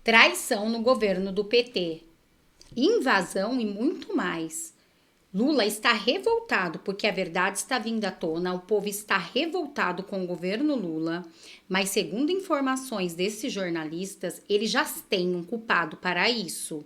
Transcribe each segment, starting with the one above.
traição no governo do PT, invasão e muito mais. Lula está revoltado porque a verdade está vindo à tona, o povo está revoltado com o governo Lula, mas segundo informações desses jornalistas, ele já tem um culpado para isso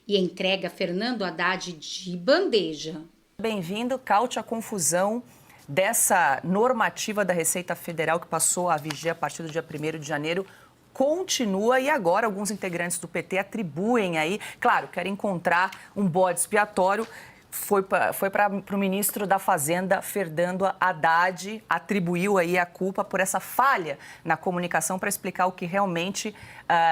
e entrega Fernando Haddad de bandeja. Bem-vindo, caute a confusão dessa normativa da Receita Federal que passou a viger a partir do dia 1º de janeiro. Continua e agora alguns integrantes do PT atribuem aí, claro, querem encontrar um bode expiatório. Foi para o ministro da Fazenda, Fernando Haddad, atribuiu aí a culpa por essa falha na comunicação para explicar o que realmente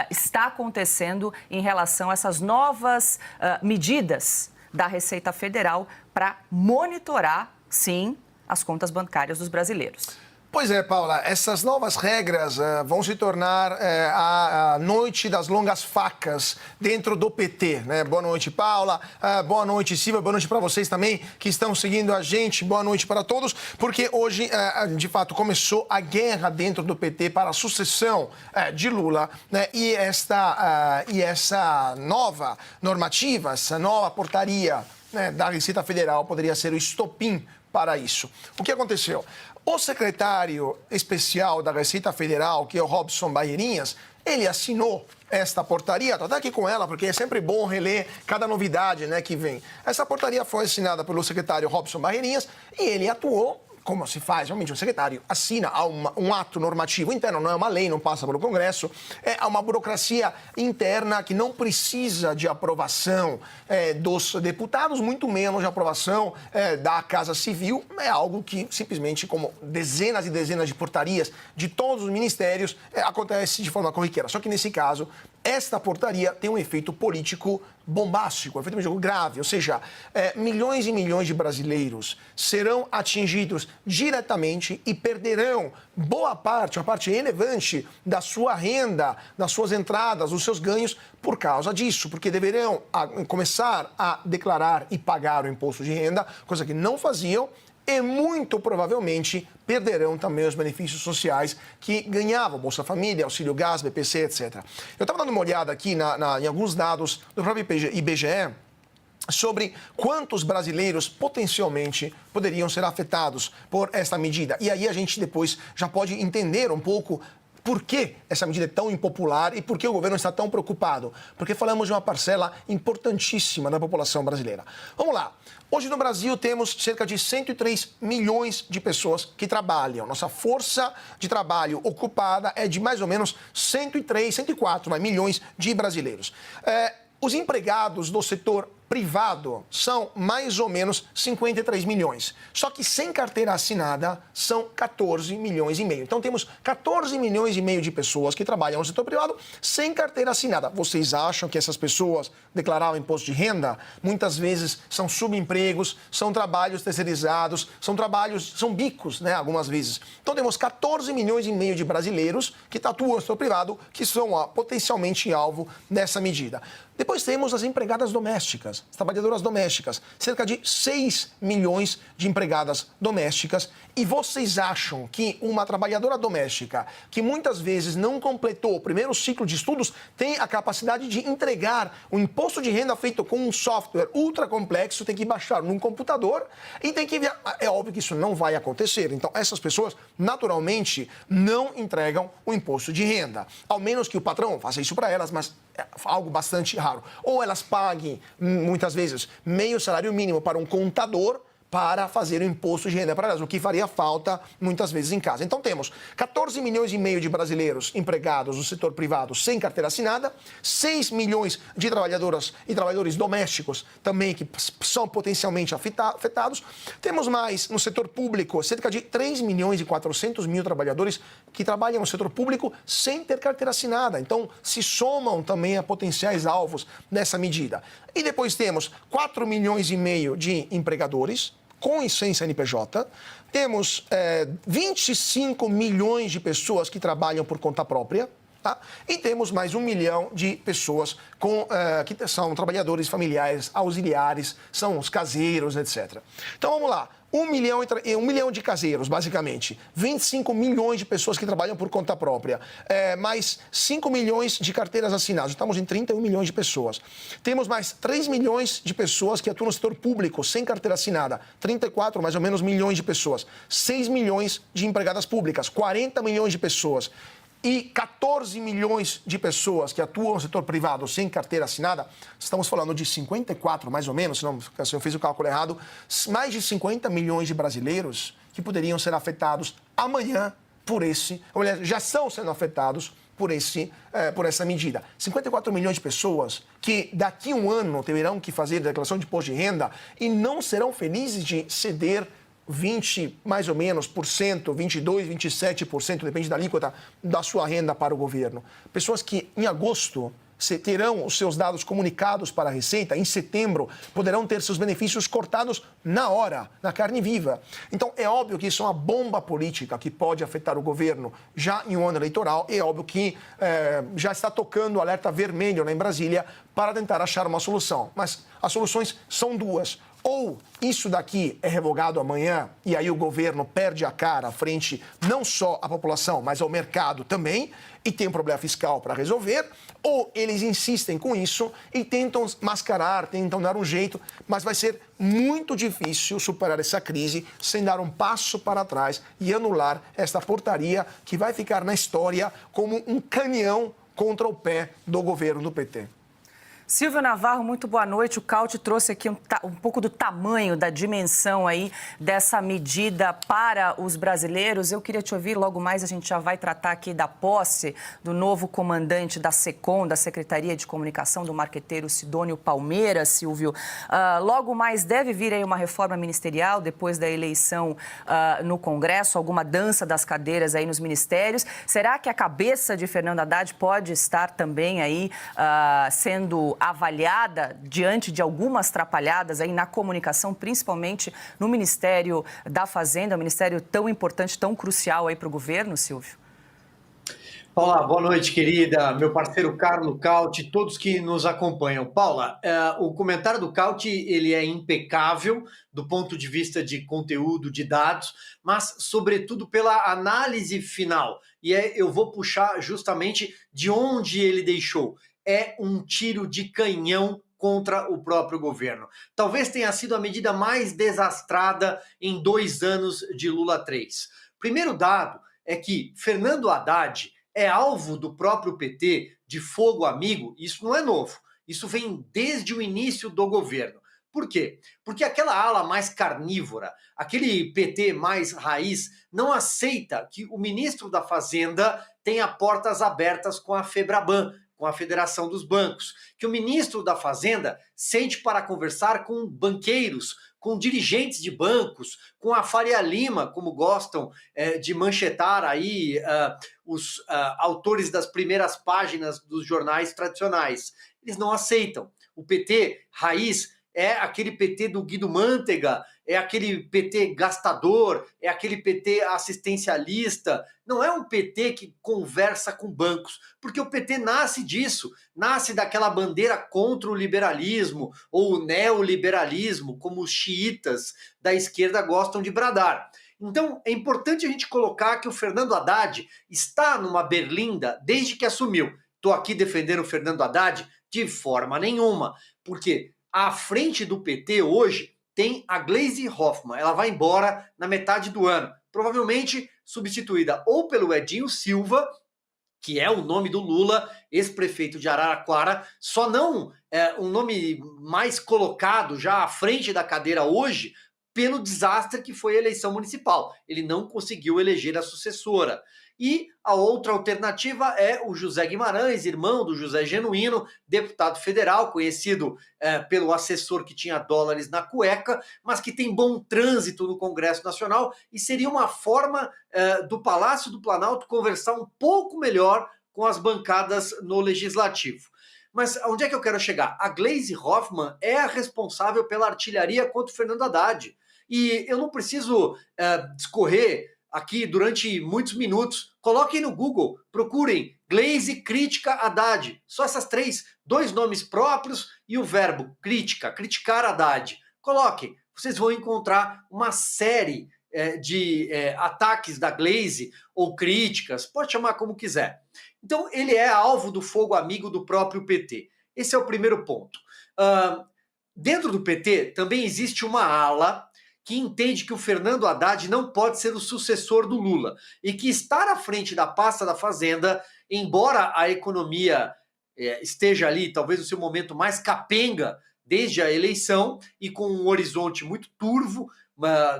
está acontecendo em relação a essas novas medidas da Receita Federal para monitorar, sim, as contas bancárias dos brasileiros. Pois é, Paula, essas novas regras vão se tornar a noite das longas facas dentro do PT, né? Boa noite, Paula, boa noite, Silvia, boa noite para vocês também que estão seguindo a gente, boa noite para todos, porque hoje, de fato, começou a guerra dentro do PT para a sucessão de Lula, né? E essa nova normativa, essa nova portaria, né, da Receita Federal poderia ser o estopim para isso. O que aconteceu? O secretário especial da Receita Federal, que é o Robson Barreirinhas, ele assinou esta portaria. Estou até aqui com ela, porque é sempre bom reler cada novidade, né, que vem. Essa portaria foi assinada pelo secretário Robson Barreirinhas e ele atuou como se faz, realmente, o secretário assina um ato normativo interno, não é uma lei, não passa pelo Congresso, é uma burocracia interna que não precisa de aprovação dos deputados, muito menos de aprovação da Casa Civil. É algo que, simplesmente, como dezenas e dezenas de portarias de todos os ministérios, acontece de forma corriqueira. Só que, nesse caso, esta portaria tem um efeito político bombástico, um efeito político grave, ou seja, milhões e milhões de brasileiros serão atingidos diretamente e perderão boa parte, uma parte relevante da sua renda, das suas entradas, dos seus ganhos por causa disso, porque deverão começar a declarar e pagar o imposto de renda, coisa que não faziam, e muito provavelmente perderão também os benefícios sociais que ganhavam, Bolsa Família, Auxílio Gás, BPC, etc. Eu estava dando uma olhada aqui em alguns dados do próprio IBGE sobre quantos brasileiros potencialmente poderiam ser afetados por essa medida. E aí a gente depois já pode entender um pouco por que essa medida é tão impopular e por que o governo está tão preocupado? Porque falamos de uma parcela importantíssima da população brasileira. Vamos lá. Hoje no Brasil temos cerca de 103 milhões de pessoas que trabalham. Nossa força de trabalho ocupada é de mais ou menos 103, 104 milhões de brasileiros. Os empregados do setor privado são mais ou menos 53 milhões. Só que sem carteira assinada são 14 milhões e meio. Então temos 14 milhões e meio de pessoas que trabalham no setor privado sem carteira assinada. Vocês acham que essas pessoas declararam imposto de renda? Muitas vezes são subempregos, são trabalhos terceirizados, são bicos, né, algumas vezes. Então temos 14 milhões e meio de brasileiros que atuam no setor privado, que são potencialmente alvo dessa medida. Depois temos as empregadas domésticas, as trabalhadoras domésticas, cerca de 6 milhões de empregadas domésticas. E vocês acham que uma trabalhadora doméstica, que muitas vezes não completou o primeiro ciclo de estudos, tem a capacidade de entregar o imposto de renda feito com um software ultra complexo, tem que baixar num computador e tem que enviar? É óbvio que isso não vai acontecer. Então, essas pessoas, naturalmente, não entregam o imposto de renda. Ao menos que o patrão faça isso para elas, mas é algo bastante raro. Ou elas paguem, muitas vezes, meio salário mínimo para um contador para fazer o imposto de renda para elas, o que faria falta muitas vezes em casa. Então temos 14 milhões e meio de brasileiros empregados no setor privado sem carteira assinada, 6 milhões de trabalhadoras e trabalhadores domésticos também que são potencialmente afetados. Temos mais no setor público, cerca de 3 milhões e 400 mil trabalhadores que trabalham no setor público sem ter carteira assinada. Então se somam também a potenciais alvos nessa medida. E depois temos 4 milhões e meio de empregadores com licença NPJ, temos 25 milhões de pessoas que trabalham por conta própria, tá? E temos mais 1 milhão de pessoas que são trabalhadores familiares, auxiliares, são os caseiros, etc. Então vamos lá. 1 milhão de caseiros, basicamente. 25 milhões de pessoas que trabalham por conta própria. Mais 5 milhões de carteiras assinadas. Estamos em 31 milhões de pessoas. Temos mais 3 milhões de pessoas que atuam no setor público, sem carteira assinada. 34, mais ou menos, milhões de pessoas. 6 milhões de empregadas públicas. 40 milhões de pessoas. E 14 milhões de pessoas que atuam no setor privado sem carteira assinada, estamos falando de 54, mais ou menos, se eu fiz o cálculo errado, mais de 50 milhões de brasileiros que poderiam ser afetados amanhã por já estão sendo afetados por essa medida. 54 milhões de pessoas que daqui a um ano terão que fazer declaração de imposto de renda e não serão felizes de ceder 20, mais ou menos, por cento, 22, 27%, depende da alíquota da sua renda para o governo. Pessoas que, em agosto, terão os seus dados comunicados para a Receita, em setembro, poderão ter seus benefícios cortados na hora, na carne viva. Então, é óbvio que isso é uma bomba política que pode afetar o governo já em um ano eleitoral. É óbvio que já está tocando o alerta vermelho lá em Brasília para tentar achar uma solução. Mas as soluções são duas. Ou isso daqui é revogado amanhã e aí o governo perde a cara frente não só à população, mas ao mercado também, e tem um problema fiscal para resolver, ou eles insistem com isso e tentam mascarar, tentam dar um jeito, mas vai ser muito difícil superar essa crise sem dar um passo para trás e anular esta portaria que vai ficar na história como um canhão contra o pé do governo do PT. Silvio Navarro, muito boa noite. O Caute trouxe aqui um pouco do tamanho, da dimensão aí dessa medida para os brasileiros. Eu queria te ouvir, logo mais a gente já vai tratar aqui da posse do novo comandante da SECOM, da Secretaria de Comunicação, do marqueteiro Sidônio Palmeira, Silvio. Logo mais deve vir aí uma reforma ministerial depois da eleição no Congresso, alguma dança das cadeiras aí nos ministérios. Será que a cabeça de Fernando Haddad pode estar também aí sendo avaliada diante de algumas atrapalhadas aí na comunicação, principalmente no Ministério da Fazenda, um ministério tão importante, tão crucial aí para o governo, Silvio? Paula, boa noite, querida, meu parceiro Carlo Caute, todos que nos acompanham. Paula, o comentário do Caute, ele é impecável do ponto de vista de conteúdo, de dados, mas sobretudo pela análise final. E eu vou puxar justamente de onde ele deixou. É um tiro de canhão contra o próprio governo. Talvez tenha sido a medida mais desastrada em 2 anos de Lula 3. Primeiro dado é que Fernando Haddad é alvo do próprio PT de fogo amigo. Isso não é novo. Isso vem desde o início do governo. Por quê? Porque aquela ala mais carnívora, aquele PT mais raiz, não aceita que o ministro da Fazenda tenha portas abertas com a Febraban, com a Federação dos Bancos, que o ministro da Fazenda sente para conversar com banqueiros, com dirigentes de bancos, com a Faria Lima, como gostam de manchetar aí os autores das primeiras páginas dos jornais tradicionais. Eles não aceitam. O PT raiz é aquele PT do Guido Mantega, é aquele PT gastador, é aquele PT assistencialista. Não é um PT que conversa com bancos, porque o PT nasce disso, nasce daquela bandeira contra o liberalismo ou o neoliberalismo, como os xiitas da esquerda gostam de bradar. Então, é importante a gente colocar que o Fernando Haddad está numa berlinda desde que assumiu. Estou aqui defendendo o Fernando Haddad de forma nenhuma, porque à frente do PT hoje tem a Gleisi Hoffmann. Ela vai embora na metade do ano, provavelmente substituída ou pelo Edinho Silva, que é o nome do Lula, ex-prefeito de Araraquara, só não um nome mais colocado já à frente da cadeira hoje pelo desastre que foi a eleição municipal. Ele não conseguiu eleger a sucessora. E a outra alternativa é o José Guimarães, irmão do José Genuíno, deputado federal, conhecido pelo assessor que tinha dólares na cueca, mas que tem bom trânsito no Congresso Nacional e seria uma forma do Palácio do Planalto conversar um pouco melhor com as bancadas no Legislativo. Mas onde é que eu quero chegar? A Gleisi Hoffmann é a responsável pela artilharia contra o Fernando Haddad. E eu não preciso discorrer aqui durante muitos minutos. Coloquem no Google, procurem Gleisi crítica Haddad. Só essas 3, 2 nomes próprios e o verbo crítica, criticar Haddad. Coloquem, vocês vão encontrar uma série de ataques da Glaze ou críticas, pode chamar como quiser. Então, ele é alvo do fogo amigo do próprio PT. Esse é o primeiro ponto. Dentro do PT, também existe uma ala que entende que o Fernando Haddad não pode ser o sucessor do Lula e que estar à frente da pasta da Fazenda, embora a economia esteja ali, talvez no seu momento mais capenga desde a eleição e com um horizonte muito turvo,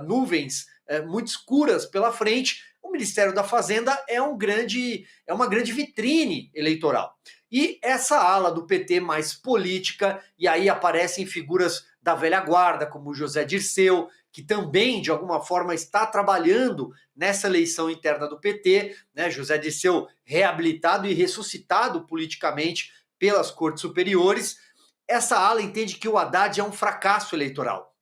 nuvens muito escuras pela frente, o Ministério da Fazenda é uma grande vitrine eleitoral. E essa ala do PT mais política, e aí aparecem figuras da velha guarda, como José Dirceu, que também, de alguma forma, está trabalhando nessa eleição interna do PT, né? José Dirceu reabilitado e ressuscitado politicamente pelas cortes superiores. Essa ala entende que o Haddad é um fracasso eleitoral.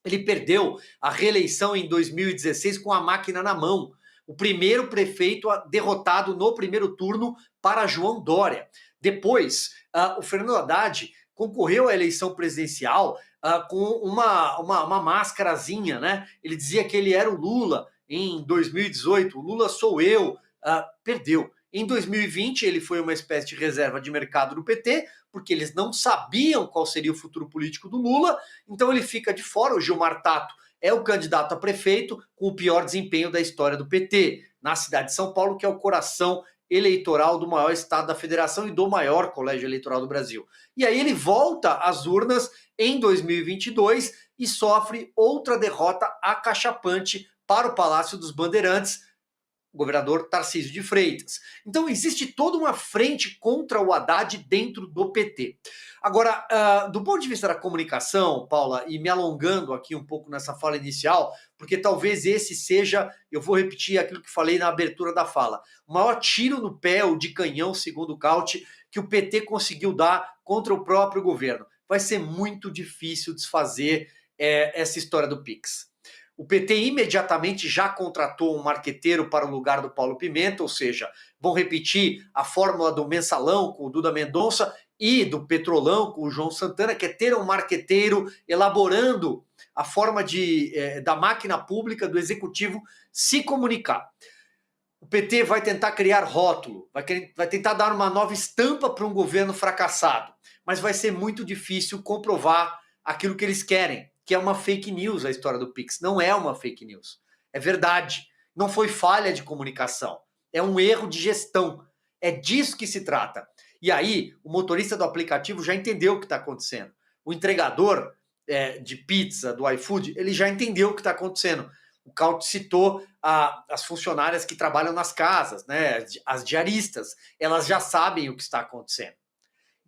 Ele perdeu a reeleição em 2016 com a máquina na mão. O primeiro prefeito derrotado no primeiro turno para João Dória. Depois, o Fernando Haddad concorreu à eleição presidencial com uma máscarazinha, né? Ele dizia que ele era o Lula em 2018, o Lula sou eu, perdeu. Em 2020, ele foi uma espécie de reserva de mercado do PT, porque eles não sabiam qual seria o futuro político do Lula, então ele fica de fora. O Gilmar Tato é o candidato a prefeito com o pior desempenho da história do PT, na cidade de São Paulo, que é o coração eleitoral do maior estado da federação e do maior colégio eleitoral do Brasil. E aí ele volta às urnas em 2022 e sofre outra derrota acachapante para o Palácio dos Bandeirantes, o governador Tarcísio de Freitas. Então existe toda uma frente contra o Haddad dentro do PT. Agora, do ponto de vista da comunicação, Paula, e me alongando aqui um pouco nessa fala inicial, porque talvez esse seja, eu vou repetir aquilo que falei na abertura da fala, o maior tiro no pé ou de canhão, segundo o Cauty, que o PT conseguiu dar contra o próprio governo. Vai ser muito difícil desfazer essa história do Pix. O PT imediatamente já contratou um marqueteiro para o lugar do Paulo Pimenta, ou seja, vão repetir a fórmula do mensalão com o Duda Mendonça e do petrolão com o João Santana, que é ter um marqueteiro elaborando a forma da máquina pública, do executivo, se comunicar. O PT vai tentar criar rótulo, vai tentar dar uma nova estampa para um governo fracassado, mas vai ser muito difícil comprovar aquilo que eles querem, que é uma fake news a história do Pix. Não é uma fake news, é verdade. Não foi falha de comunicação, é um erro de gestão. É disso que se trata. E aí, o motorista do aplicativo já entendeu o que está acontecendo. O entregador de pizza do iFood, ele já entendeu o que está acontecendo. O Cauty citou as funcionárias que trabalham nas casas, né? As diaristas, elas já sabem o que está acontecendo.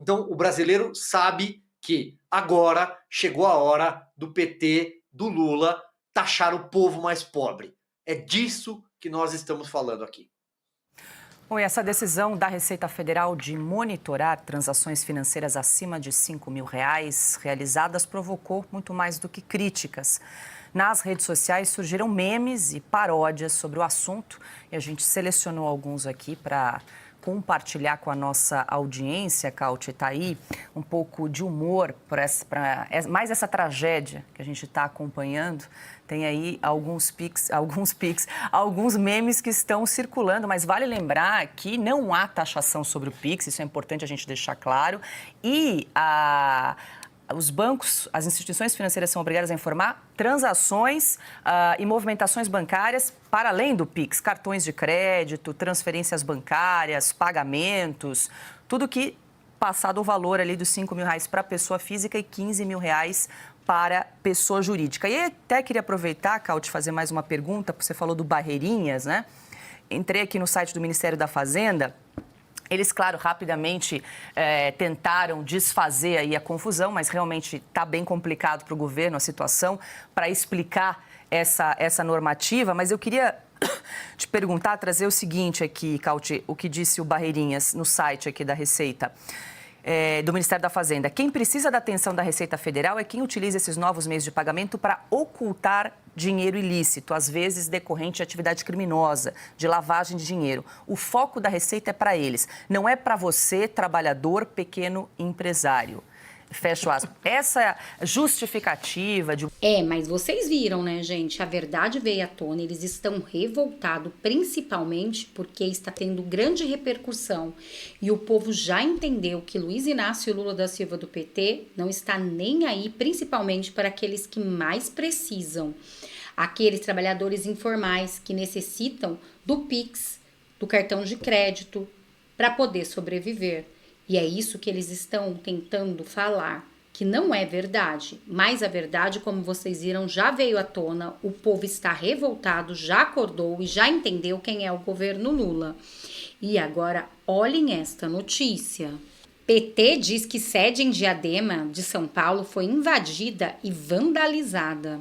Então, o brasileiro sabe que agora chegou a hora do PT, do Lula, taxar o povo mais pobre. É disso que nós estamos falando aqui. Bom, e essa decisão da Receita Federal de monitorar transações financeiras acima de R$5.000 realizadas provocou muito mais do que críticas. Nas redes sociais surgiram memes e paródias sobre o assunto e a gente selecionou alguns aqui para compartilhar com a nossa audiência. Cauty, está aí um pouco de humor para mais essa tragédia que a gente está acompanhando. Tem aí alguns memes que estão circulando, mas vale lembrar que não há taxação sobre o Pix, isso é importante a gente deixar claro. E os bancos, as instituições financeiras são obrigadas a informar transações e movimentações bancárias para além do Pix, cartões de crédito, transferências bancárias, pagamentos, tudo que passar do valor ali dos R$5.000 para pessoa física e R$15.000 para pessoa jurídica. E até queria aproveitar, Cauty, fazer mais uma pergunta, porque você falou do Barreirinhas, né? Entrei aqui no site do Ministério da Fazenda. Eles, claro, rapidamente tentaram desfazer aí a confusão, mas realmente está bem complicado para o governo a situação para explicar essa normativa. Mas eu queria te perguntar, trazer o seguinte aqui, Cauty, o que disse o Barreirinhas no site aqui da Receita. Do Ministério da Fazenda. Quem precisa da atenção da Receita Federal é quem utiliza esses novos meios de pagamento para ocultar dinheiro ilícito, às vezes decorrente de atividade criminosa, de lavagem de dinheiro. O foco da Receita é para eles, não é para você, trabalhador, pequeno empresário. Fecho aspas. Essa justificativa de... Mas vocês viram, né, gente? A verdade veio à tona. Eles estão revoltados, principalmente porque está tendo grande repercussão. E o povo já entendeu que Luiz Inácio Lula da Silva do PT não está nem aí, principalmente para aqueles que mais precisam. Aqueles trabalhadores informais que necessitam do Pix, do cartão de crédito, para poder sobreviver. E é isso que eles estão tentando falar, que não é verdade. Mas a verdade, como vocês viram, já veio à tona, o povo está revoltado, já acordou e já entendeu quem é o governo Lula. E agora, olhem esta notícia. PT diz que sede em Diadema, de São Paulo, foi invadida e vandalizada.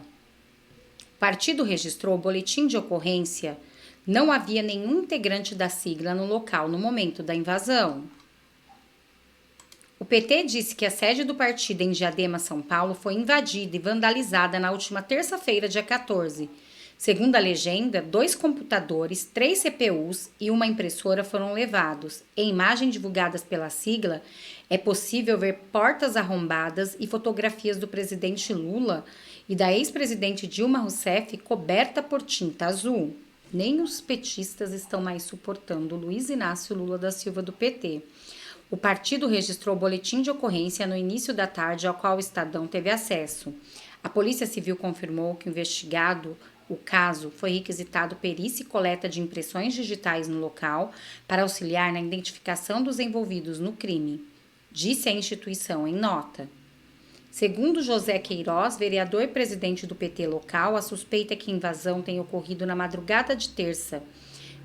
O partido registrou o boletim de ocorrência. Não havia nenhum integrante da sigla no local no momento da invasão. O PT disse que a sede do partido em Diadema, São Paulo, foi invadida e vandalizada na última terça-feira, dia 14. Segundo a legenda, 2 computadores, 3 CPUs e uma impressora foram levados. Em imagens divulgadas pela sigla, é possível ver portas arrombadas e fotografias do presidente Lula e da ex-presidente Dilma Rousseff coberta por tinta azul. Nem os petistas estão mais suportando Luiz Inácio Lula da Silva do PT. O partido registrou o boletim de ocorrência no início da tarde, ao qual o Estadão teve acesso. A Polícia Civil confirmou que o caso foi requisitado perícia e coleta de impressões digitais no local para auxiliar na identificação dos envolvidos no crime, disse a instituição em nota. Segundo José Queiroz, vereador e presidente do PT local, a suspeita é que a invasão tenha ocorrido na madrugada de terça.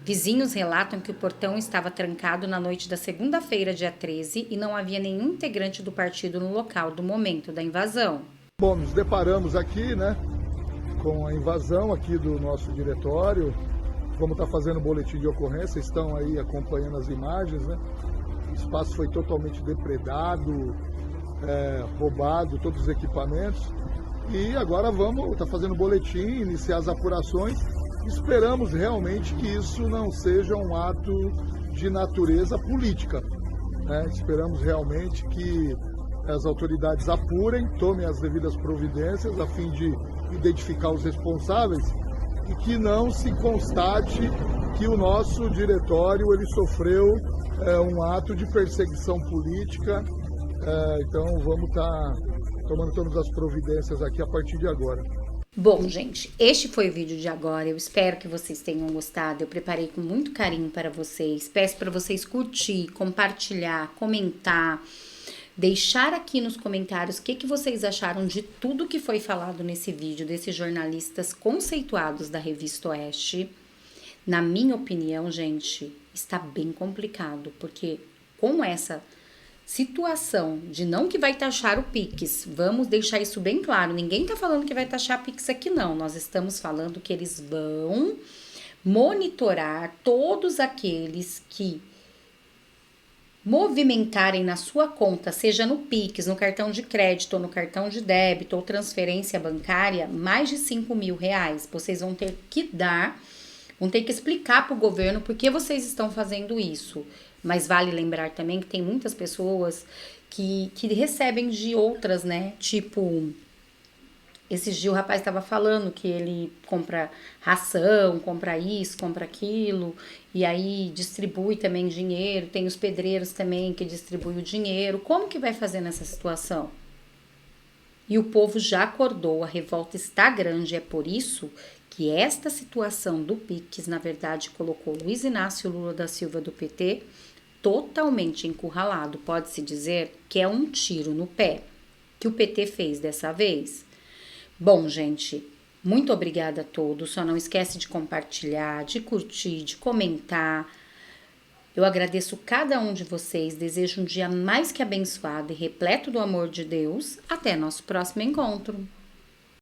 Vizinhos relatam que o portão estava trancado na noite da segunda-feira, dia 13, e não havia nenhum integrante do partido no local do momento da invasão. Bom, nos deparamos aqui, né, com a invasão aqui do nosso diretório. Vamos estar fazendo um boletim de ocorrência, estão aí acompanhando as imagens, né? O espaço foi totalmente depredado, roubado, todos os equipamentos. E agora vamos estar fazendo o boletim, iniciar as apurações. Esperamos realmente que isso não seja um ato de natureza política, né? Esperamos realmente que as autoridades apurem, tomem as devidas providências a fim de identificar os responsáveis e que não se constate que o nosso diretório ele sofreu um ato de perseguição política. Então vamos estar tomando todas as providências aqui a partir de agora. Bom, gente, este foi o vídeo de agora. Eu espero que vocês tenham gostado. Eu preparei com muito carinho para vocês. Peço para vocês curtir, compartilhar, comentar, deixar aqui nos comentários o que vocês acharam de tudo que foi falado nesse vídeo desses jornalistas conceituados da Revista Oeste. Na minha opinião, gente, está bem complicado, porque com essa situação de não que vai taxar o Pix, vamos deixar isso bem claro, ninguém tá falando que vai taxar Pix aqui não, nós estamos falando que eles vão monitorar todos aqueles que movimentarem na sua conta, seja no Pix, no cartão de crédito, ou no cartão de débito, ou transferência bancária, mais de R$5.000. Vocês vão ter que explicar para o governo por que vocês estão fazendo isso. Mas vale lembrar também que tem muitas pessoas que recebem de outras, né? Tipo, esses dias o rapaz estava falando que ele compra ração, compra isso, compra aquilo, e aí distribui também dinheiro. Tem os pedreiros também que distribuem o dinheiro. Como que vai fazer nessa situação? E o povo já acordou, a revolta está grande, é por isso que esta situação do Pix, na verdade, colocou Luiz Inácio Lula da Silva do PT totalmente encurralado. Pode-se dizer que é um tiro no pé que o PT fez dessa vez. Bom, gente, muito obrigada a todos. Só não esquece de compartilhar, de curtir, de comentar. Eu agradeço cada um de vocês. Desejo um dia mais que abençoado e repleto do amor de Deus. Até nosso próximo encontro.